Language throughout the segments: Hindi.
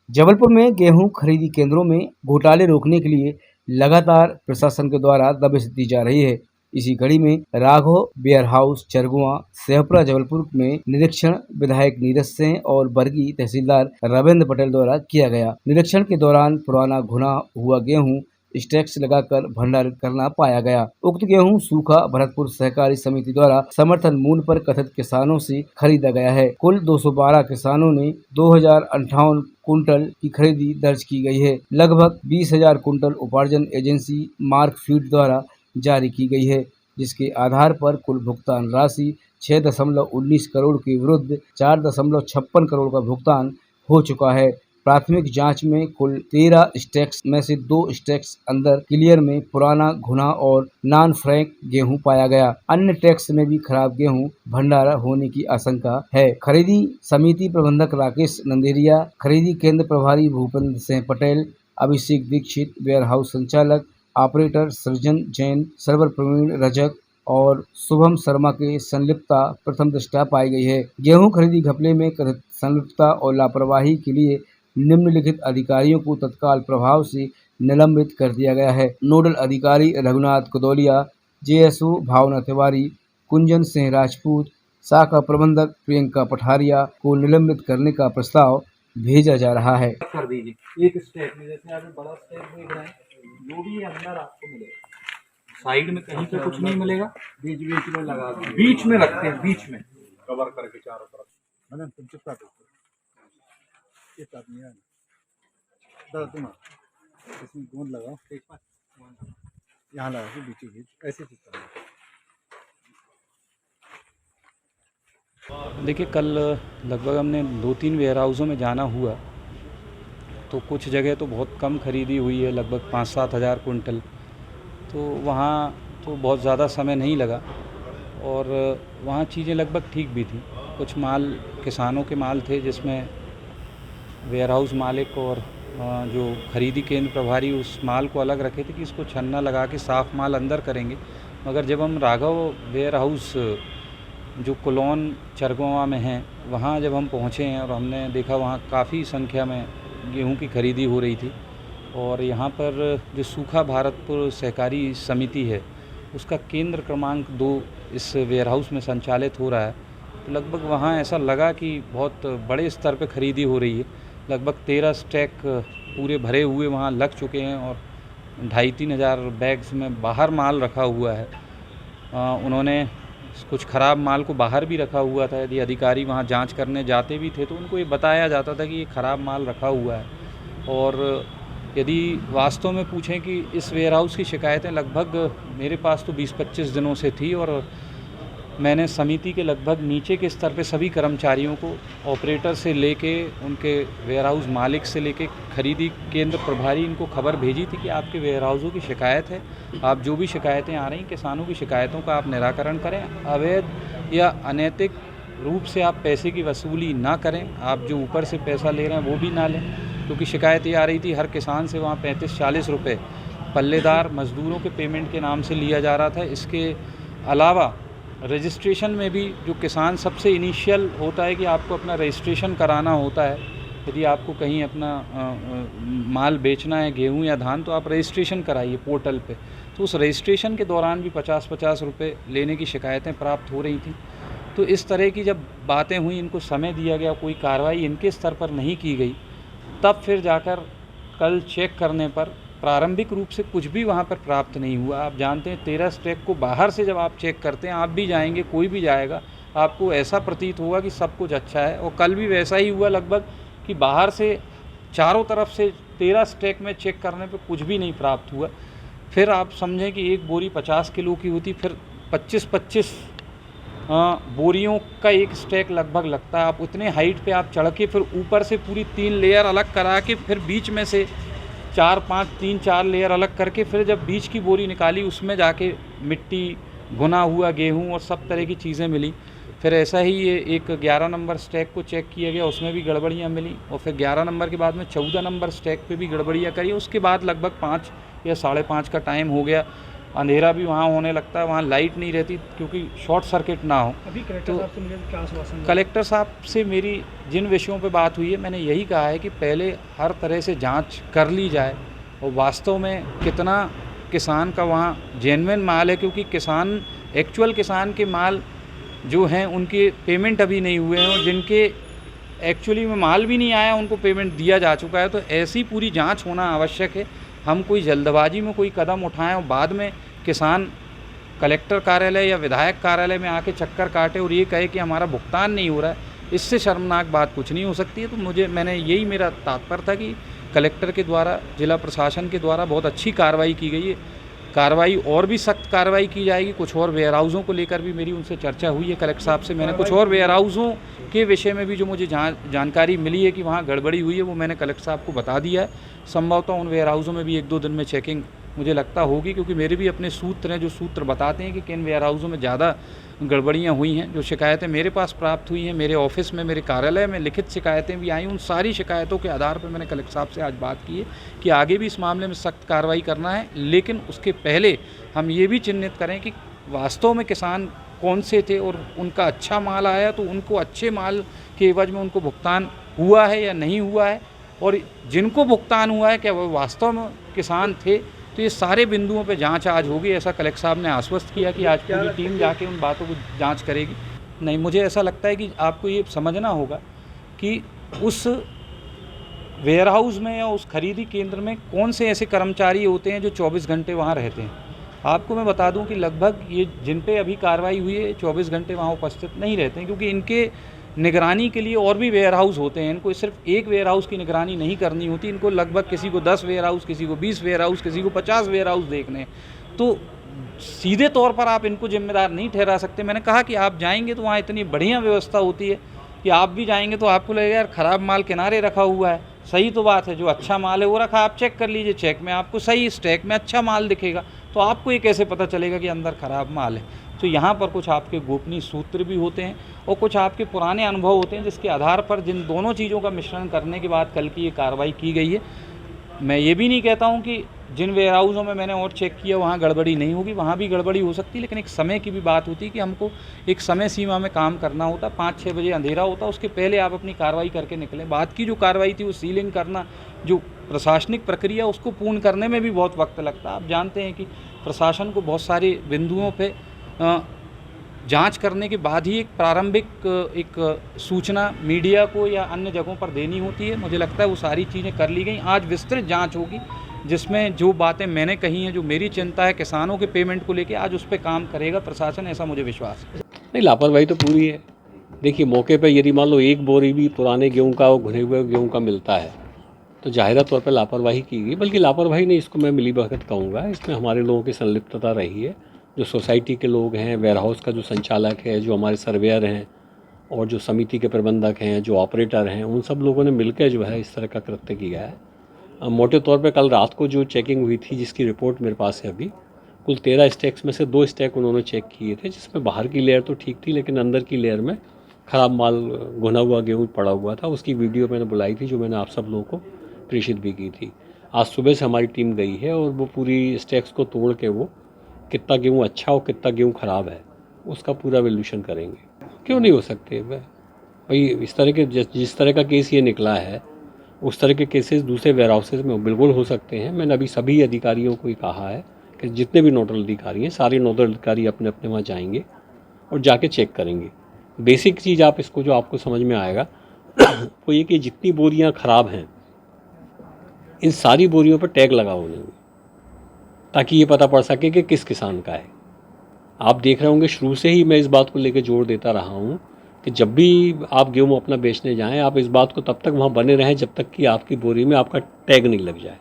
जबलपुर में गेहूं खरीदी केंद्रों में घोटाले रोकने के लिए लगातार प्रशासन के द्वारा दबिश दी जा रही है। इसी कड़ी में राघव वेयर हाउस चरगुआ सेहपुरा जबलपुर में निरीक्षण विधायक नीरज सिंह और बरगी तहसीलदार रविंद्र पटेल द्वारा किया गया। निरीक्षण के दौरान पुराना घुना हुआ गेहूं स्टैक्स लगाकर भंडारित करना पाया गया। उक्त गेहूं सूखा भरतपुर सहकारी समिति द्वारा समर्थन मूल्य पर कथित किसानों से खरीदा गया है। कुल 212 किसानों ने 2058 कुंटल की खरीदी दर्ज की गई है। लगभग 20,000 कुंटल उपार्जन एजेंसी मार्क फीड द्वारा जारी की गई है, जिसके आधार पर कुल भुगतान राशि 6.19 करोड़ के विरुद्ध 4.56 करोड़ का भुगतान हो चुका है। प्राथमिक जांच में कुल 13 स्टैक्स में से 2 स्टैक्स अंदर क्लियर में पुराना घुना और नॉन फ्रैंक गेहूं पाया गया। अन्य टैक्स में भी खराब गेहूं भंडारा होने की आशंका है। खरीदी समिति प्रबंधक राकेश नंदेरिया, खरीदी केंद्र प्रभारी भूपेंद्र सिंह पटेल, अभिषेक दीक्षित, वेयर हाउस संचालक ऑपरेटर सृजन जैन, सर्वर प्रवीण रजक और शुभम शर्मा के संलिप्तता प्रथम दृष्टया पाई गई है। गेहूं खरीदी घपले में कथित संलिप्तता और लापरवाही के लिए निम्नलिखित अधिकारियों को तत्काल प्रभाव से निलंबित कर दिया गया है। नोडल अधिकारी रघुनाथ कुदौलिया, जेएसओ भावना तिवारी, कुंजन सिंह राजपूत, शाखा प्रबंधक प्रियंका पठारिया को निलंबित करने का प्रस्ताव भेजा जा रहा है। कर दीजिए एक स्टेप में, जैसे आप बड़ा स्टेप देख रहे हैं, जो भी अंदर आपको मिलेगा साइड में कहीं पे कुछ नहीं मिलेगा, बीच बीच में लगा दीजिए, बीच में रखते हैं, बीच में कवर करके चारों तरफ। मैडम तुम चिपका दो, ये आदमी है दादा, तुम इसमें गोंद लगाओ, एक बार यहाँ लगा के बीच बीच ऐसे चिपका। देखिए, कल लगभग हमने 2-3 वेयर हाउसों में जाना हुआ, तो कुछ जगह तो बहुत कम खरीदी हुई है, लगभग 5-7 हज़ार कुंटल। तो वहाँ तो बहुत ज़्यादा समय नहीं लगा और वहाँ चीज़ें लगभग ठीक भी थी। कुछ माल किसानों के माल थे, जिसमें वेयर हाउस मालिक और जो खरीदी केंद्र प्रभारी उस माल को अलग रखे थे कि इसको छन्ना लगा के साफ़ माल अंदर करेंगे। मगर जब हम राघव वेयर हाउस जो कुलौन चरगोवा में हैं, वहाँ जब हम पहुँचे हैं और हमने देखा वहाँ काफ़ी संख्या में गेहूं की खरीदी हो रही थी और यहाँ पर जो सूखा भारतपुर सहकारी समिति है उसका केंद्र क्रमांक 2 इस वेयर हाउस में संचालित हो रहा है। तो लगभग वहाँ ऐसा लगा कि बहुत बड़े स्तर पर खरीदी हो रही है। लगभग 13 स्टैक पूरे भरे हुए वहाँ लग चुके हैं और 2,500-3 हज़ार बैग्स में बाहर माल रखा हुआ है। उन्होंने कुछ ख़राब माल को बाहर भी रखा हुआ था। यदि अधिकारी वहाँ जांच करने जाते भी थे तो उनको ये बताया जाता था कि ये ख़राब माल रखा हुआ है। और यदि वास्तव में पूछें कि इस वेयर हाउस की शिकायतें लगभग मेरे पास तो 20-25 दिनों से थी और मैंने समिति के लगभग नीचे के स्तर पे सभी कर्मचारियों को, ऑपरेटर से लेके उनके वेयर हाउस मालिक से लेके खरीदी केंद्र प्रभारी, इनको खबर भेजी थी कि आपके वेयर हाउसों की शिकायत है। आप जो भी शिकायतें आ रही किसानों की शिकायतों का आप निराकरण करें। अवैध या अनैतिक रूप से आप पैसे की वसूली ना करें। आप जो ऊपर से पैसा ले रहे हैं वो भी ना लें, क्योंकि शिकायत ये आ रही थी हर किसान से वहाँ 35-40 रुपये पल्लेदार मज़दूरों के पेमेंट के नाम से लिया जा रहा था। इसके अलावा रजिस्ट्रेशन में भी जो किसान सबसे इनिशियल होता है कि आपको अपना रजिस्ट्रेशन कराना होता है। यदि आपको कहीं अपना माल बेचना है, गेहूं या धान, तो आप रजिस्ट्रेशन कराइए पोर्टल पे। तो उस रजिस्ट्रेशन के दौरान भी 50-50 रुपये लेने की शिकायतें प्राप्त हो रही थी। तो इस तरह की जब बातें हुई, इनको समय दिया गया, कोई कार्रवाई इनके स्तर पर नहीं की गई, तब फिर जाकर कल चेक करने पर प्रारंभिक रूप से कुछ भी वहाँ पर प्राप्त नहीं हुआ। आप जानते हैं 13 स्टैक को बाहर से जब आप चेक करते हैं, आप भी जाएंगे, कोई भी जाएगा, आपको ऐसा प्रतीत होगा कि सब कुछ अच्छा है। और कल भी वैसा ही हुआ लगभग कि बाहर से चारों तरफ से 13 स्टैक में चेक करने पे कुछ भी नहीं प्राप्त हुआ। फिर आप समझें कि एक बोरी 50 किलो की होती, फिर 25-25 बोरियों का एक स्टैक लगभग लगता है। आप उतने हाइट पे आप चढ़ के फिर ऊपर से पूरी 3 लेयर अलग करा के फिर बीच में से 3-4 लेयर अलग करके फिर जब बीच की बोरी निकाली, उसमें जाके मिट्टी, भुना हुआ गेहूं और सब तरह की चीज़ें मिली। फिर ऐसा ही ये एक 11 नंबर स्टैक को चेक किया गया, उसमें भी गड़बड़ियाँ मिली। और फिर 11 नंबर के बाद में 14 नंबर स्टैक पे भी गड़बड़ियाँ करी। उसके बाद लगभग 5 या 5:30 का टाइम हो गया। अंधेरा भी वहाँ होने लगता है, वहाँ लाइट नहीं रहती क्योंकि शॉर्ट सर्किट ना हो। अभी कलेक्टर तो साहब से मिले तो क्या आश्वासन मिला? कलेक्टर साहब से मेरी जिन विषयों पे बात हुई है, मैंने यही कहा है कि पहले हर तरह से जांच कर ली जाए और वास्तव में कितना किसान का वहाँ जेन्युइन माल है, क्योंकि किसान एक्चुअल किसान के माल जो हैं उनके पेमेंट अभी नहीं हुए हैं, और जिनके एक्चुअली में माल भी नहीं आया उनको पेमेंट दिया जा चुका है। तो ऐसी पूरी जांच होना आवश्यक है। हम कोई जल्दबाजी में कोई कदम उठाएं और बाद में किसान कलेक्टर कार्यालय या विधायक कार्यालय में आके चक्कर काटे और ये कहे कि हमारा भुगतान नहीं हो रहा है, इससे शर्मनाक बात कुछ नहीं हो सकती है। तो मैंने यही मेरा तात्पर्य था कि कलेक्टर के द्वारा, जिला प्रशासन के द्वारा बहुत अच्छी कार्रवाई की गई है। कार्रवाई और भी सख्त कार्रवाई की जाएगी। कुछ और वेयर हाउसों को लेकर भी मेरी उनसे चर्चा हुई है कलेक्टर साहब से। मैंने कुछ और वेयर हाउसों के विषय में भी जो मुझे जानकारी मिली है कि वहाँ गड़बड़ी हुई है, वो मैंने कलेक्टर साहब को बता दिया है। संभवतः उन वेयर हाउसों में भी 1-2 दिन में चेकिंग मुझे लगता होगी, क्योंकि मेरे भी अपने सूत्र हैं जो सूत्र बताते हैं कि किन वेयर हाउसों में ज़्यादा गड़बड़ियाँ हुई हैं। जो शिकायतें मेरे पास प्राप्त हुई हैं, मेरे ऑफिस में, मेरे कार्यालय में लिखित शिकायतें भी आई, उन सारी शिकायतों के आधार पर मैंने कलेक्टर साहब से आज बात की है कि आगे भी इस मामले में सख्त कार्रवाई करना है। लेकिन उसके पहले हम ये भी चिन्हित करें कि वास्तव में किसान कौन से थे और उनका अच्छा माल आया तो उनको अच्छे माल के एवज में उनको भुगतान हुआ है या नहीं हुआ है, और जिनको भुगतान हुआ है क्या वो वास्तव में किसान थे। तो ये सारे बिंदुओं पे जांच आज होगी, ऐसा कलेक्टर साहब ने आश्वस्त किया कि आज पूरी टीम जाके उन बातों को जांच करेगी। नहीं, मुझे ऐसा लगता है कि आपको ये समझना होगा कि उस वेयर हाउस में या उस खरीदी केंद्र में कौन से ऐसे कर्मचारी होते हैं जो 24 घंटे वहाँ रहते हैं। आपको मैं बता दूं कि लगभग ये जिन पे अभी कार्रवाई हुई है 24 घंटे वहाँ उपस्थित नहीं रहते हैं, क्योंकि इनके निगरानी के लिए और भी वेयर हाउस होते हैं। इनको सिर्फ एक वेयर हाउस की निगरानी नहीं करनी होती, इनको लगभग किसी को 10 वेयर हाउस, किसी को 20 वेयर हाउस, किसी को 50 वेयर हाउस देखने हैं। तो सीधे तौर पर आप इनको जिम्मेदार नहीं ठहरा सकते। मैंने कहा कि आप जाएंगे तो वहाँ इतनी बढ़िया व्यवस्था होती है कि आप भी जाएंगे तो आपको लगेगा यार ख़राब माल किनारे रखा हुआ है। सही तो बात है, जो अच्छा माल है वो रखा, आप चेक कर लीजिए, चेक में आपको सही स्टैक में अच्छा माल दिखेगा, तो आपको ये कैसे पता चलेगा कि अंदर ख़राब माल है। तो यहाँ पर कुछ आपके गोपनीय सूत्र भी होते हैं और कुछ आपके पुराने अनुभव होते हैं, जिसके आधार पर जिन दोनों चीज़ों का मिश्रण करने के बाद कल की ये कार्रवाई की गई है। मैं ये भी नहीं कहता हूँ कि जिन वेयर हाउसों में मैंने और चेक किया वहाँ गड़बड़ी नहीं होगी, वहाँ भी गड़बड़ी हो सकती है, लेकिन एक समय की भी बात होती है कि हमको एक समय सीमा में काम करना होता। 5-6 बजे अंधेरा होता, उसके पहले आप अपनी कार्रवाई करके निकलें। बात की जो कार्रवाई थी वो सीलिंग करना, जो प्रशासनिक प्रक्रिया उसको पूर्ण करने में भी बहुत वक्त लगता है। आप जानते हैं कि प्रशासन को बहुत सारे बिंदुओं पर जांच करने के बाद ही एक प्रारंभिक एक सूचना मीडिया को या अन्य जगहों पर देनी होती है। मुझे लगता है वो सारी चीज़ें कर ली गई। आज विस्तृत जांच होगी, जिसमें जो बातें मैंने कही हैं, जो मेरी चिंता है किसानों के पेमेंट को लेकर, आज उस पर काम करेगा प्रशासन, ऐसा मुझे विश्वास है। नहीं, लापरवाही तो पूरी है। देखिए, मौके पर यदि मान लो एक बोरी भी पुराने गेहूँ का और भुने हुए गेहूँ का मिलता है तो जाहिर तौर पर लापरवाही की गई। बल्कि लापरवाही नहीं, इसको मैं मिलीभगत कहूँगा। इसमें हमारे लोगों की संलिप्तता रही है। जो सोसाइटी के लोग हैं, वेयर हाउस का जो संचालक है, जो हमारे सर्वेयर हैं और जो समिति के प्रबंधक हैं, जो ऑपरेटर हैं, उन सब लोगों ने मिलकर जो है इस तरह का कृत्य किया है। मोटे तौर पे कल रात को जो चेकिंग हुई थी, जिसकी रिपोर्ट मेरे पास है अभी, कुल 13 स्टैक्स में से 2 स्टैक उन्होंने चेक किए थे, जिसमें बाहर की लेयर तो ठीक थी लेकिन अंदर की लेयर में ख़राब माल, भुना हुआ गेहूँ पड़ा हुआ था। उसकी वीडियो मैंने बुलाई थी, जो मैंने आप सब लोगों को प्रेषित भी की थी। आज सुबह से हमारी टीम गई है और वो पूरी स्टैक्स को तोड़ के वो कितना गेहूँ अच्छा और कितना गेहूँ ख़राब है उसका पूरा वैल्यूएशन करेंगे। क्यों नहीं हो सकते भाई? इस तरह के जिस तरह का केस ये निकला है, उस तरह के केसेस दूसरे वेयर हाउसेज में बिल्कुल हो सकते हैं। मैंने अभी सभी अधिकारियों को ही कहा है कि जितने भी नोडल अधिकारी हैं, सारे नोडल अधिकारी अपने अपने वहाँ जाएंगे और जाके चेक करेंगे। बेसिक चीज़ आप इसको जो आपको समझ में आएगा वो ये कि जितनी बोरियाँ ख़राब हैं, इन सारी बोरियों पर टैग लगा होने, ताकि ये पता पड़ सके कि किस किसान का है। आप देख रहे होंगे शुरू से ही मैं इस बात को लेकर जोर देता रहा हूँ कि जब भी आप गेहूँ अपना बेचने जाएं, आप इस बात को तब तक वहाँ बने रहें जब तक कि आपकी बोरी में आपका टैग नहीं लग जाए।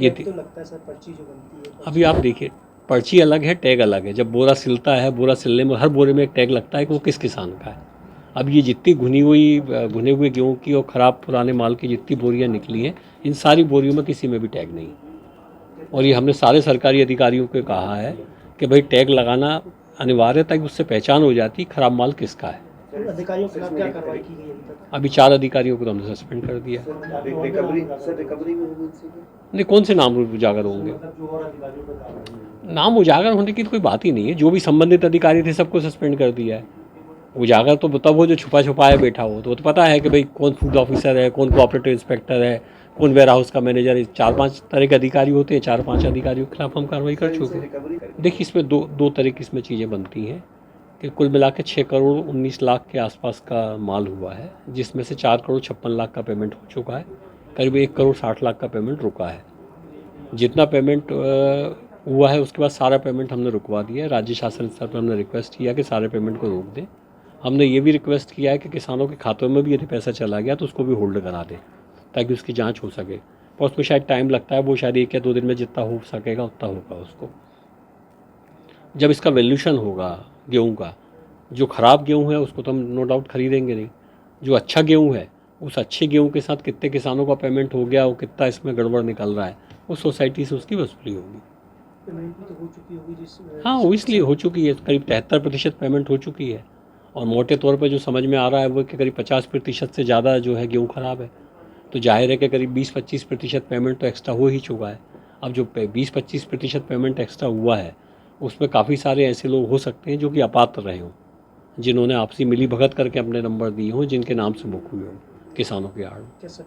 ये तो लगता है सर, पर्ची जो बनती है, अभी आप देखिए, पर्ची अलग है, टैग अलग है। जब बोरा सिलता है, बोरा सिलने में हर बोरे में एक टैग लगता है कि वो किस किसान का है। अब ये जितनी भुने हुए गेहूँ की और ख़राब पुराने माल की जितनी बोरियाँ निकली हैं, इन सारी बोरियों में किसी में भी टैग नहीं। और ये हमने सारे सरकारी अधिकारियों को कहा है कि भाई टैग लगाना अनिवार्य, ताकि उससे पहचान हो जाती ख़राब माल किसका है। तो अधिकारियों के खिलाफ क्या कार्रवाई की गई अभी तक? अभी 4 अधिकारियों को तो हमने सस्पेंड कर दिया। रिकवरी में होगी इनसे? नहीं, कौन से नाम उजागर होंगे? जो और अधिकारियों का नाम उजागर होने की तो कोई बात ही नहीं है। जो भी संबंधित अधिकारी थे सबको सस्पेंड कर दिया है। उजागर तो तब वो जो छुपा छुपाया बैठा हो, तो वो तो पता है कि भाई कौन फूड ऑफिसर है, कौन कोऑपरेटिव इंस्पेक्टर है, कौन वेयर हाउस का मैनेजर है। 4-5 तरह के अधिकारी होते हैं। 4-5 अधिकारियों के खिलाफ हम कार्रवाई कर चुके हैं। देखिए, इसमें दो तरह की इसमें चीज़ें बनती हैं कि कुल मिला के 6 करोड़ 19 लाख के आसपास का माल हुआ है, जिसमें से 4 करोड़ 56 लाख का पेमेंट हो चुका है। करीब 1 करोड़ 60 लाख का पेमेंट रुका है। जितना पेमेंट हुआ है उसके बाद सारा पेमेंट हमने रुकवा दिया है। राज्य शासन स्तर पर हमने रिक्वेस्ट किया कि सारे पेमेंट को रोक दें। हमने ये भी रिक्वेस्ट किया है कि किसानों के खातों में भी यदि पैसा चला गया तो उसको भी होल्ड करा दें, ताकि उसकी जांच हो सके। पर उसमें शायद टाइम लगता है, वो शायद 1 या 2 दिन में जितना हो सकेगा उतना होगा उसको। जब इसका वैल्यूशन होगा गेहूँ का, जो ख़राब गेहूँ है उसको तो हम नो डाउट खरीदेंगे नहीं। जो अच्छा गेहूँ है, उस अच्छे गेहूँ के साथ कितने किसानों का पेमेंट हो गया और कितना इसमें गड़बड़ निकल रहा है, उस सोसाइटी से उसकी वसूली होगी। पेमेंट भी तो हो चुकी होगी हाँ, वो इसलिए हो चुकी है। करीब 73% पेमेंट हो चुकी है। और मोटे तौर पर जो समझ में आ रहा है वो कि करीब 50% से ज़्यादा जो है गेहूँ ख़राब है। तो जाहिर है कि करीब 20-25% पेमेंट तो एक्स्ट्रा हो ही चुका है। अब जो 20-25% पेमेंट एक्स्ट्रा हुआ है, उसमें काफ़ी सारे ऐसे लोग हो सकते हैं जो कि अपात्र रहे हों, जिन्होंने आपसी मिली भगत करके अपने नंबर दिए हों, जिनके नाम से बुक हुए हों किसानों के आड़ में। क्या सभी